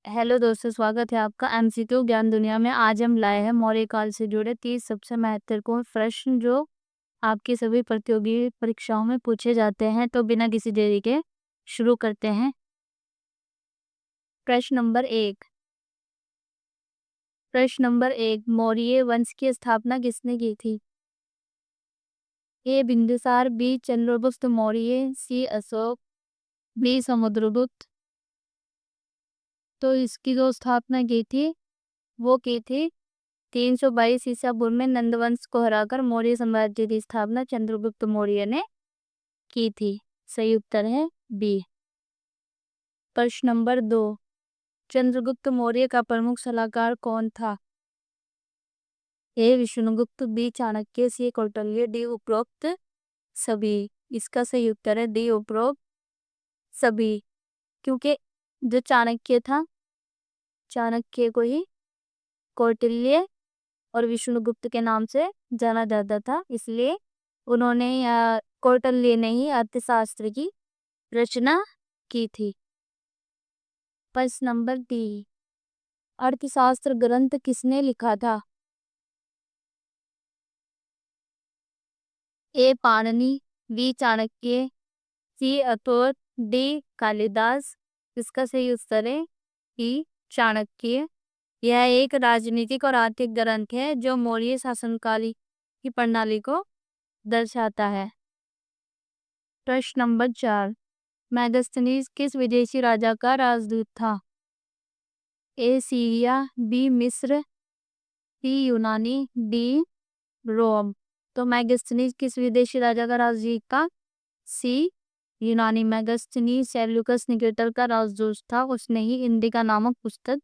Hello दोस्तों, स्वागत है आपका एमसीक्यू ज्ञान दुनिया में। आज हम लाए हैं मौर्य काल से जुड़े 30 सबसे महत्वपूर्ण प्रश्न जो आपकी सभी प्रतियोगी परीक्षाओं में पूछे जाते हैं। तो बिना किसी देरी के शुरू करते हैं। प्रश्न नंबर 1 मौर्य वंश की स्थापना किसने की थी? ए बिंदुसार, बी चंद्रगुप्त मौर्य, सी अशोक, डी समुद्रगुप्त। तो इसकी जो स्थापना की थी वो की थी 322 ईसा पूर्व में नंदवंश को हराकर मौर्य साम्राज्य की स्थापना चंद्रगुप्त मौर्य ने की थी। सही उत्तर है बी। प्रश्न नंबर 2 चंद्रगुप्त मौर्य का प्रमुख सलाहकार कौन था? ए विष्णुगुप्त, बी चाणक्य, सी कौटिल्य, डी उपरोक्त सभी। इसका सही उत्तर है डी उपरोक्त सभी, क्योंकि जो चाणक्य था, चाणक्य को ही कौटिल्य और विष्णुगुप्त के नाम से जाना जाता था, इसलिए उन्होंने कौटिल्य ने ही अर्थशास्त्र की रचना की थी। प्रश्न नंबर 3 अर्थशास्त्र ग्रंथ किसने लिखा था? ए पाणिनि, बी चाणक्य, सी अथोर, डी कालिदास। इसका सही उत्तर है ई चाणक्य। यह एक राजनीतिक और आर्थिक ग्रंथ है जो मौर्य शासनकाल की प्रणाली को दर्शाता है। प्रश्न नंबर 4 मेगास्थनीज किस विदेशी राजा का राजदूत था? ए सीरिया, बी मिस्र, सी यूनानी, डी रोम। तो मेगास्थनीज किस विदेशी राजा का राजदूत था? सी यूनानी। मेगास्थनीज सेल्यूकस निकेटर का राजदूत था। उसने ही इंडिका नामक पुस्तक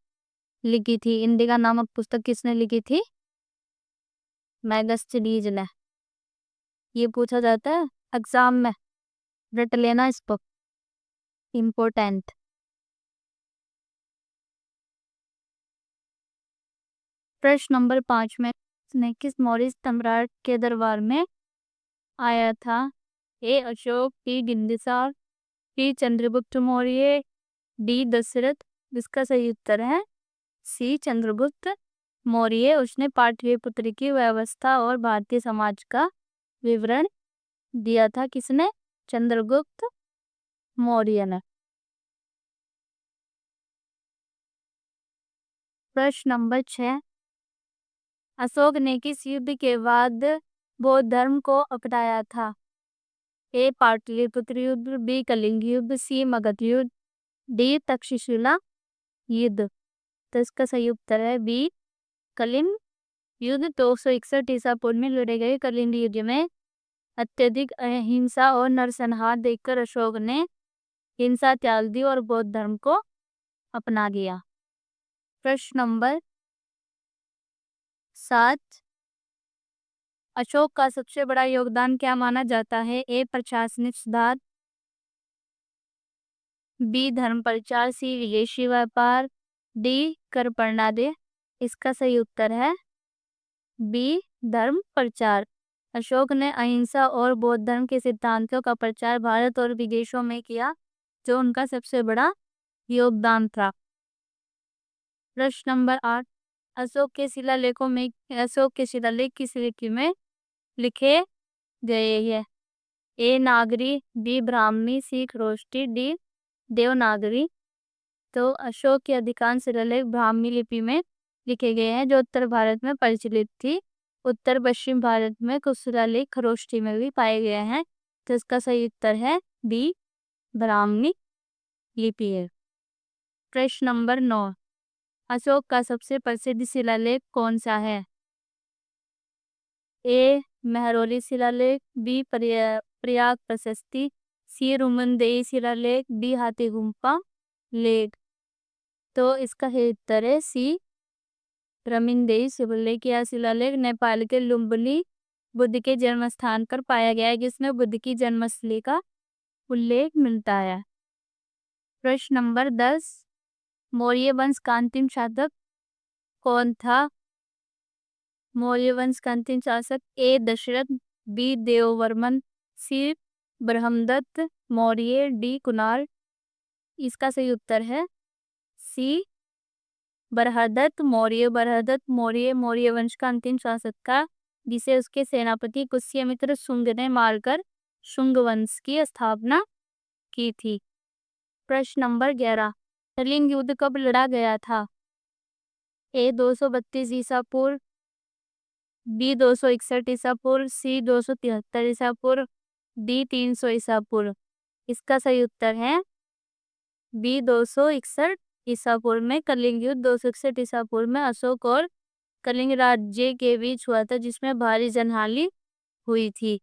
लिखी थी। इंडिका नामक पुस्तक किसने लिखी थी? मेगास्थनीज ने। ये पूछा जाता है एग्जाम में, रट लेना इस पर, इम्पोर्टेंट। प्रश्न नंबर 5 में उसने किस मौर्य सम्राट के दरबार में आया था? ए अशोक, बी बिंदुसार, सी चंद्रगुप्त मौर्य, डी दशरथ। इसका सही उत्तर है सी चंद्रगुप्त मौर्य। उसने पाटलिपुत्र की व्यवस्था और भारतीय समाज का विवरण दिया था। किसने? चंद्रगुप्त मौर्य ने। प्रश्न नंबर 6 अशोक ने किस युद्ध के बाद बौद्ध धर्म को अपनाया था? ए पाटलिपुत्र युद्ध, बी कलिंग युद्ध, सी मगध युद्ध, डी तक्षशिला युद्ध। तो इसका सही उत्तर है बी कलिंग युद्ध। 261 ईसा पूर्व में लड़े गए कलिंग युद्ध में अत्यधिक अहिंसा और नरसंहार देखकर अशोक ने हिंसा त्याग दी और बौद्ध धर्म को अपना लिया। प्रश्न नंबर 7 अशोक का सबसे बड़ा योगदान क्या माना जाता है? ए प्रशासनिक सुधार, बी धर्म प्रचार, सी विदेशी व्यापार, डी कर प्रणाली। इसका सही उत्तर है बी धर्म प्रचार। अशोक ने अहिंसा और बौद्ध धर्म के सिद्धांतों का प्रचार भारत और विदेशों में किया, जो उनका सबसे बड़ा योगदान था। प्रश्न नंबर 8 अशोक के शिलालेख किस लिपि में लिखे गए हैं? ए नागरी, बी ब्राह्मी, सी खरोष्टी, डी देवनागरी। तो अशोक के अधिकांश शिलालेख ब्राह्मी लिपि में लिखे गए हैं, जो उत्तर भारत में प्रचलित थी। उत्तर पश्चिम भारत में कुछ शिलालेख खरोष्टी में भी पाए गए हैं। तो इसका सही उत्तर है बी ब्राह्मी लिपि है। प्रश्न नंबर 9 अशोक का सबसे प्रसिद्ध शिलालेख कौन सा है? ए मेहरौली शिलालेख, बी प्रयाग प्रशस्ति, सी रुमनदेही शिलालेख, डी हाथीगुम्फा लेख। तो इसका सही उत्तर है सी रुमनदेही शिलालेख। यह शिलालेख नेपाल के लुम्बिनी बुद्ध के जन्म स्थान पर पाया गया है, जिसमें बुद्ध की जन्मस्थली का उल्लेख मिलता है। प्रश्न नंबर 10 मौर्य वंश का अंतिम शासक कौन था? मौर्य वंश का अंतिम शासक ए दशरथ, बी देववर्मन, सी ब्रह्मदत्त मौर्य, डी कुणाल। इसका सही उत्तर है सी बृहदत्त मौर्य मौर्य वंश का अंतिम शासक था, जिसे उसके सेनापति पुष्यमित्र शुंग ने मारकर शुंग वंश की स्थापना की थी। प्रश्न नंबर 11, कलिंग युद्ध कब लड़ा गया था? ए 232 ईसा पूर्व, बी 261 ईसा पूर्व, सी 273 ईसा पूर्व, डी 300 ईसा पूर्व। इसका सही उत्तर है बी 261 ईसा पूर्व में कलिंग युद्ध 261 ईसा पूर्व में अशोक और कलिंग राज्य के बीच हुआ था, जिसमें भारी जनहानि हुई थी।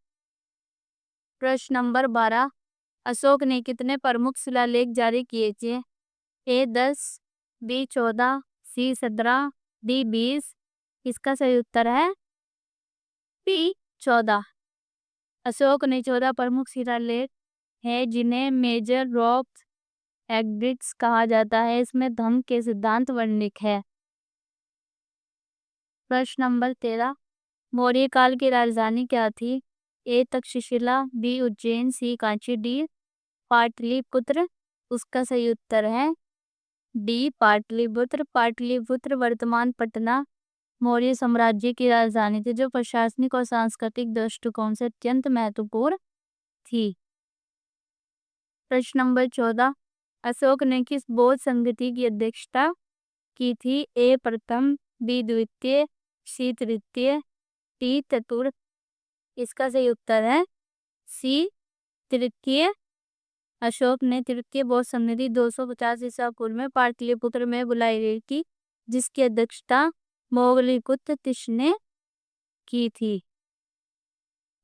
प्रश्न नंबर 12, अशोक ने कितने प्रमुख शिलालेख जारी किए थे? ए 10, बी 14, सी 17, डी 20। इसका सही उत्तर है बी 14। अशोक ने 14 प्रमुख शिलालेख है, जिन्हें मेजर रॉक एडिक्ट्स कहा जाता है। इसमें धम्म के सिद्धांत वर्णित है। प्रश्न नंबर 13, मौर्य काल की राजधानी क्या थी? ए तक्षशिला, बी उज्जैन, सी कांची, डी पाटलिपुत्र। उसका सही उत्तर है डी पाटलिपुत्र। पाटलिपुत्र वर्तमान पटना मौर्य साम्राज्य की राजधानी थी, जो प्रशासनिक और सांस्कृतिक दृष्टिकोण से अत्यंत महत्वपूर्ण थी। प्रश्न नंबर 14, अशोक ने किस बौद्ध संगति की अध्यक्षता की थी? ए प्रथम, बी द्वितीय, सी तृतीय, डी चतुर्थ। इसका सही उत्तर है सी तृतीय। अशोक ने तृतीय बौद्ध संगति 250 ईसा पूर्व में पाटलिपुत्र में बुलाई गई थी, जिसकी अध्यक्षता मोगलीकुत तिश ने की थी।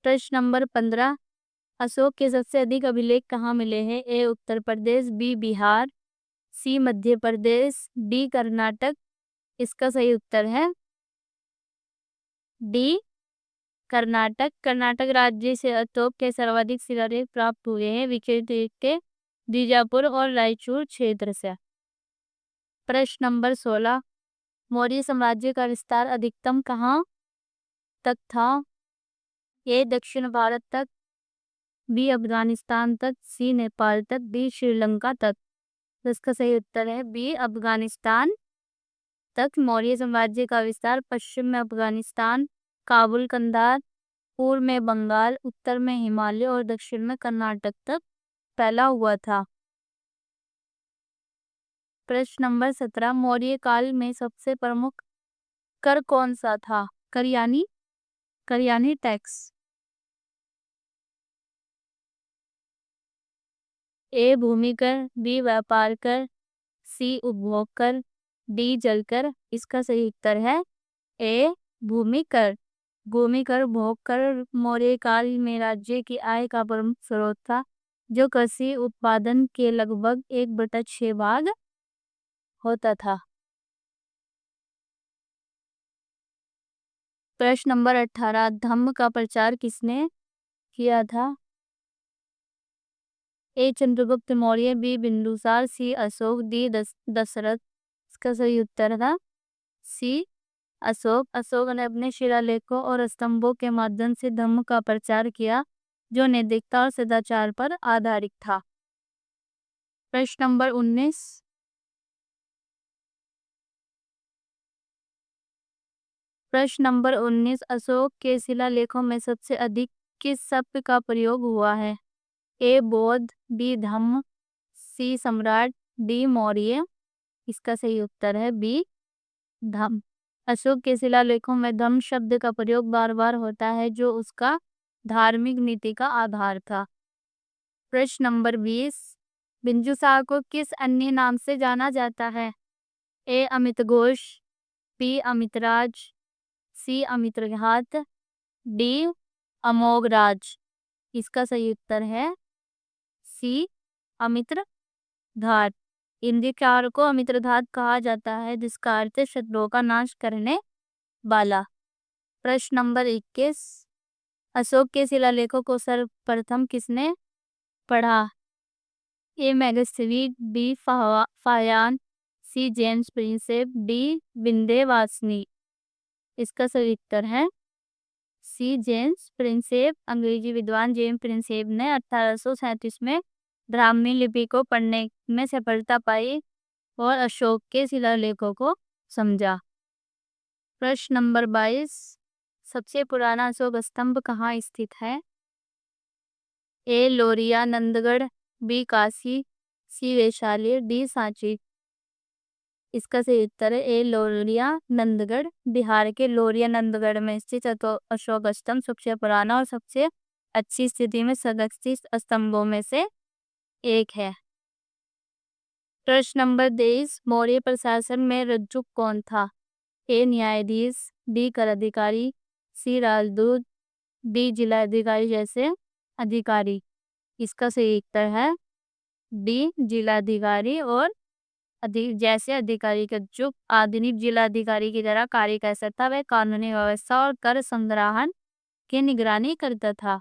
प्रश्न नंबर 15, अशोक के सबसे अधिक अभिलेख कहाँ मिले हैं? ए उत्तर प्रदेश, बी बिहार, सी मध्य प्रदेश, डी कर्नाटक। इसका सही उत्तर है डी कर्नाटक। कर्नाटक राज्य से अशोक के सर्वाधिक शिलालेख प्राप्त हुए हैं, विशेष के बीजापुर और रायचूर क्षेत्र से। प्रश्न नंबर 16, मौर्य साम्राज्य का विस्तार अधिकतम कहाँ तक था? ए दक्षिण भारत तक, बी अफगानिस्तान तक, सी नेपाल तक, डी श्रीलंका तक। इसका सही उत्तर है बी अफगानिस्तान तक। मौर्य साम्राज्य का विस्तार पश्चिम में अफगानिस्तान, काबुल, कंधार, पूर्व में बंगाल, उत्तर में हिमालय और दक्षिण में कर्नाटक तक फैला हुआ था। प्रश्न नंबर 17, मौर्य काल में सबसे प्रमुख कर कौन सा था? करयानी टैक्स। ए भूमि कर, बी व्यापार कर, सी उपभोग कर, डी जल कर। इसका सही उत्तर है ए भूमि कर। भूमि कर भोग कर मौर्य काल में राज्य की आय का प्रमुख स्रोत था, जो कृषि उत्पादन के लगभग 1/6 भाग होता था। प्रश्न नंबर 18, धम्म का प्रचार किसने किया था? ए चंद्रगुप्त मौर्य, बी बिंदुसार, सी अशोक, डी दशरथ। इसका सही उत्तर था सी अशोक। अशोक ने अपने शिलालेखों और स्तंभों के माध्यम से धम्म का प्रचार किया, जो नैतिकता और सदाचार पर आधारित था। प्रश्न नंबर 19, अशोक के शिलालेखों में सबसे अधिक किस शब्द का प्रयोग हुआ है? ए बौद्ध, बी धम्म, सी सम्राट, डी मौर्य। इसका सही उत्तर है बी धम्म। अशोक के शिलालेखों में धम्म शब्द का प्रयोग बार बार होता है, जो उसका धार्मिक नीति का आधार था। प्रश्न नंबर 20, बिंदुसार को किस अन्य नाम से जाना जाता है? ए अमित घोष, बी अमितराज, सी अमित्रघात, डी अमोघराज। इसका सही उत्तर है सी अमित्रघात। इंद्रकार को अमित्रघात कहा जाता है, जिसका अर्थ है शत्रुओं का नाश करने वाला। प्रश्न नंबर 21, अशोक के शिलालेखों को सर्वप्रथम किसने पढ़ा? A Megasthenes, B Faxian, C James Prinsep, D Vindhyavasini. इसका सही उत्तर है सी जेम्स प्रिंसेप। अंग्रेजी विद्वान जेम्स प्रिंसेप ने 1837 में ब्राह्मी लिपि को पढ़ने में सफलता पाई और अशोक के शिलालेखों को समझा। प्रश्न नंबर 22, सबसे पुराना अशोक स्तंभ कहाँ स्थित है? ए लोरिया नंदगढ़, बी काशी, सी वैशाली, डी सांची। इसका सही उत्तर है ए लोरिया नंदगढ़। बिहार के लोरिया नंदगढ़ में स्थित अशोक स्तंभ सबसे पुराना और सबसे अच्छी स्थिति में संरक्षित स्तंभों में से एक है। प्रश्न नंबर 23, मौर्य प्रशासन में रज्जुक कौन था? ए न्यायाधीश, डी कर अधिकारी, सी राजदूत, डी जिलाधिकारी जैसे अधिकारी। इसका सही उत्तर है डी जिलाधिकारी और जैसे अधिकारी का जो आधुनिक जिलाधिकारी की तरह कार्य कर सकता, वह कानूनी व्यवस्था और कर संग्रहण की निगरानी करता था।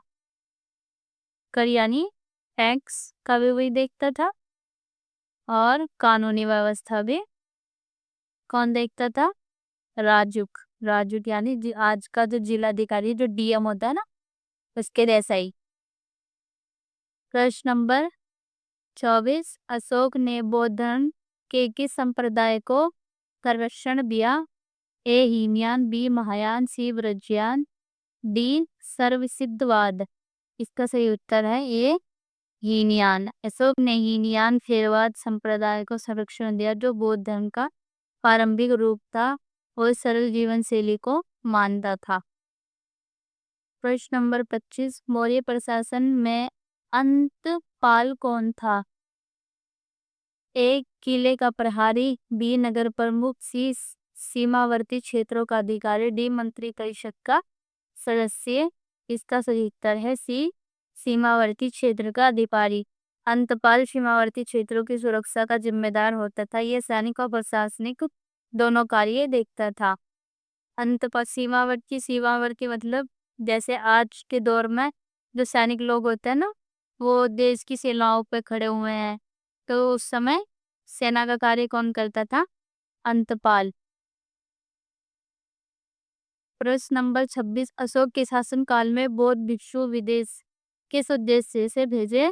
कर यानी टैक्स का भी वही देखता था और कानूनी व्यवस्था भी कौन देखता था? राजुक। राजुक यानी आज का जो जिलाधिकारी जो डीएम होता है ना, उसके जैसा ही। प्रश्न नंबर 24, अशोक ने बौद्ध धर्म के किस संप्रदाय को संरक्षण दिया? ए हीनयान, बी महायान, सी ब्रजयान, डी सर्वसिद्धवाद। इसका सही उत्तर है ए हीनयान। अशोक ने हीनयान थेरवाद संप्रदाय को संरक्षण दिया, जो बौद्ध धर्म का प्रारंभिक रूप था और सरल जीवन शैली को मानता था। प्रश्न नंबर 25, मौर्य प्रशासन में अंतपाल कौन था? ए किले का प्रहारी, बी नगर प्रमुख, सी सीमावर्ती क्षेत्रों का अधिकारी, डी मंत्री परिषद का सदस्य। इसका सही उत्तर है सी सीमावर्ती क्षेत्र का अधिकारी। अंतपाल सीमावर्ती क्षेत्रों की सुरक्षा का जिम्मेदार होता था। यह सैनिक और प्रशासनिक दोनों कार्य देखता था। अंतपाल सीमावर्ती मतलब जैसे आज के दौर में जो सैनिक लोग होते हैं ना, वो देश की सीमाओं पे खड़े हुए हैं, तो उस समय सेना का कार्य कौन करता था? अंतपाल। प्रश्न नंबर 26, अशोक के शासन काल में बौद्ध भिक्षु विदेश किस उद्देश्य से भेजे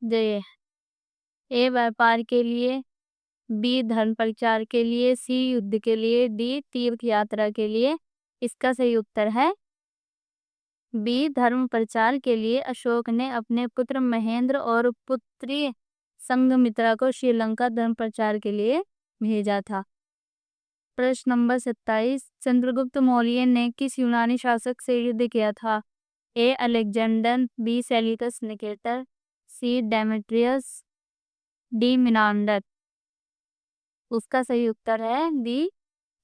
गए? ए व्यापार के लिए, बी धर्म प्रचार के लिए, सी युद्ध के लिए, डी तीर्थ यात्रा के लिए। इसका सही उत्तर है बी धर्म प्रचार के लिए। अशोक ने अपने पुत्र महेंद्र और पुत्री संघमित्रा को श्रीलंका धर्म प्रचार के लिए भेजा था। प्रश्न नंबर 27, चंद्रगुप्त मौर्य ने किस यूनानी शासक से युद्ध किया था? A Alexander, B Seleucus Nicator, C Demetrius, D Menander. उसका सही उत्तर है D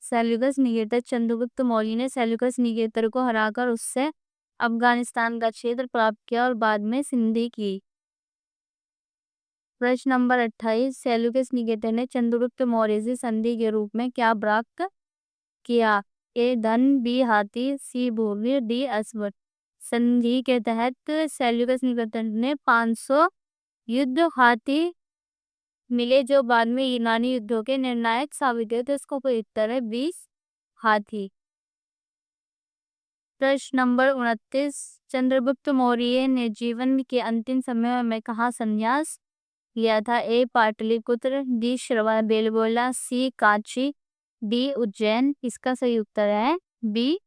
Seleucus Nicator. Chandragupta Maurya ने सेल्यूकस निकेटर को हराकर उससे अफगानिस्तान का क्षेत्र प्राप्त किया और बाद में सिंधी की। प्रश्न नंबर 28, सेल्यूकस निकेटर ने चंद्रगुप्त मौर्य से संधि के रूप में क्या प्राप्त किया? ए धन, बी हाथी, सी भूमि, डी अश्व। संधि के तहत सेल्यूकस निकेटर ने 500 युद्ध हाथी मिले, जो बाद में यूनानी युद्धों के निर्णायक साबित हुए थे। इसको कोई उत्तर है 20 हाथी। प्रश्न नंबर 29, चंद्रगुप्त मौर्य ने जीवन के अंतिम समय में कहाँ संन्यास लिया था? ए पाटलिपुत्र, डी श्रवणबेलगोला, सी कांची, डी उज्जैन। इसका सही उत्तर है बी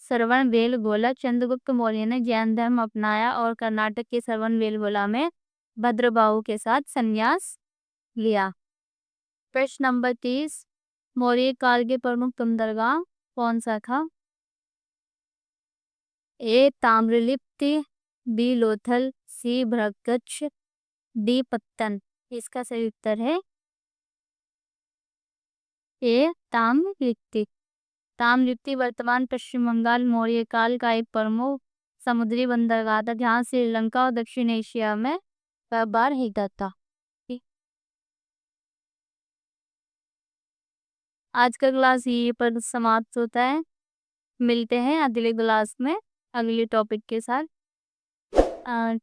श्रवणबेलगोला। चंद्रगुप्त मौर्य ने जैन धर्म अपनाया और कर्नाटक के श्रवणबेलगोला में भद्रबाहु के साथ संन्यास लिया। प्रश्न नंबर 30, मौर्य काल के प्रमुख बंदरगाह कौन सा था? ए ताम्रलिप्ति, बी लोथल, सी भृगुच, डी पत्तन। इसका सही उत्तर है ए ताम्रलिप्ति। ताम्रलिप्ति वर्तमान पश्चिम बंगाल मौर्य काल का एक प्रमुख समुद्री बंदरगाह था, जहाँ श्रीलंका और दक्षिण एशिया में व्यापार होता था। आज का क्लास यहीं पर समाप्त होता है। मिलते हैं अगले क्लास में अगले टॉपिक के साथ।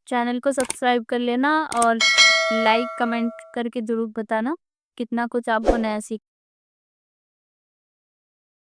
चैनल को सब्सक्राइब कर लेना और लाइक कमेंट करके ज़रूर बताना कितना कुछ आपको नया सीख